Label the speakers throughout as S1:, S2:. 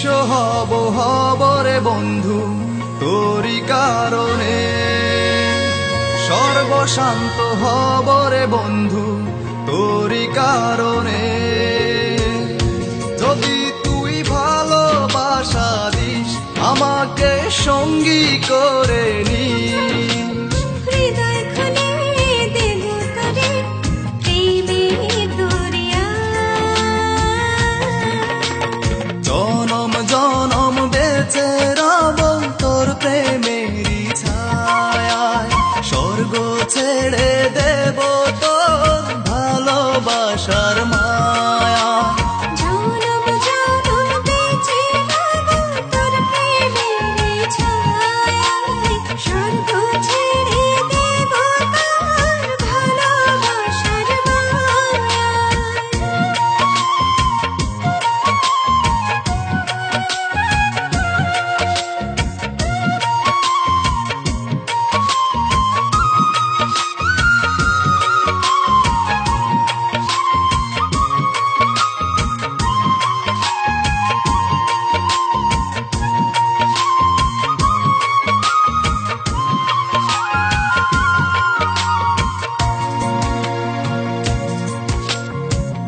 S1: হব হব রে বন্ধু তোরি কারণে, সর্বশান্ত হব রে বন্ধু তোরি কারণে। যদি তুই ভালোবাসা দিস আমাকে সঙ্গী করে নিস,
S2: হৃদয় খুলে দেব তোরে প্রেমের দরিয়া।
S1: জনম জনম বেঁচে রব তোর প্রেমেরই ছায়ায়, স্বর্গ ছেড়ে দেব তোর ভালোবাসার মায়া।
S2: জনম জনম বেঁচে রব তোর প্রেমের ছায়ায়, স্বর্গ ছেড়ে দেব তোর ভালোবাসার মায়ায়।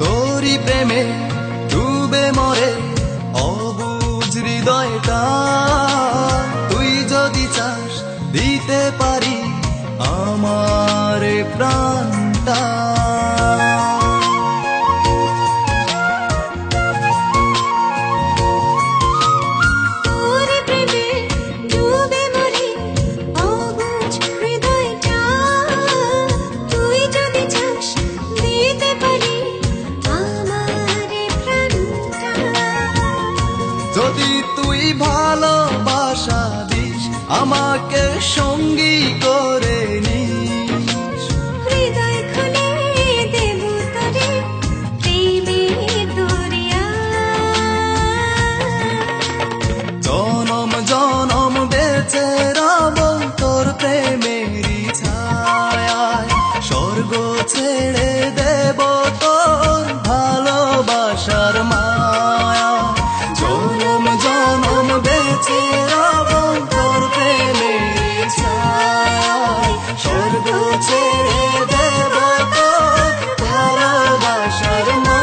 S1: তোরি প্রেমে ডুবে মরে অবুঝ হৃদয়টা, তুই যদি চাস দিতে পারি আমার প্রাণটা।
S2: তোর প্রেমে ডুবে মরে অবুঝ হৃদয়টা, তুই যদি চাস দিতে পারি আমার প্রাণটা।
S1: যদি তুই ভালোবাসা দিস আমাকে সঙ্গী করে নিস,
S2: হৃদয় খুলে দেব তোরে প্রেমের দরিয়া।
S1: জনম জনম বেঁচে রব তোর প্রেমেরই ছায়ায়, স্বর্গ ছেড়ে দেব তোর ভালোবাসার মায়া। জনম জনম বেঁচে রব তোর প্রেমেরই ছায়ায়, স্বর্গ ছেড়ে দেব তোর ভালোবাসার মায়া।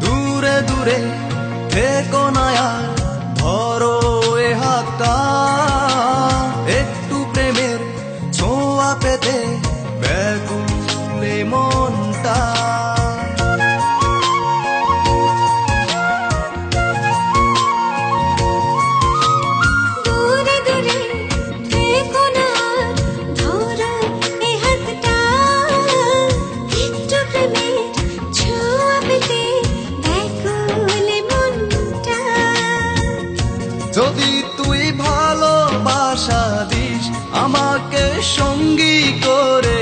S1: দূরে দূরে থেকো না আর, ধরো এ হাতটা, একটু প্রেমের ছোঁয়া পেতে ব্যাকুলে মনটা।
S2: দূরে দূরে থেকো না আর, ধরো এ হাতটা, একটু প্রেমের ছোঁয়া পেতে ব্যাকুল মনটা।
S1: যদি তুই ভালোবাসা দিস আমাকে সঙ্গী করে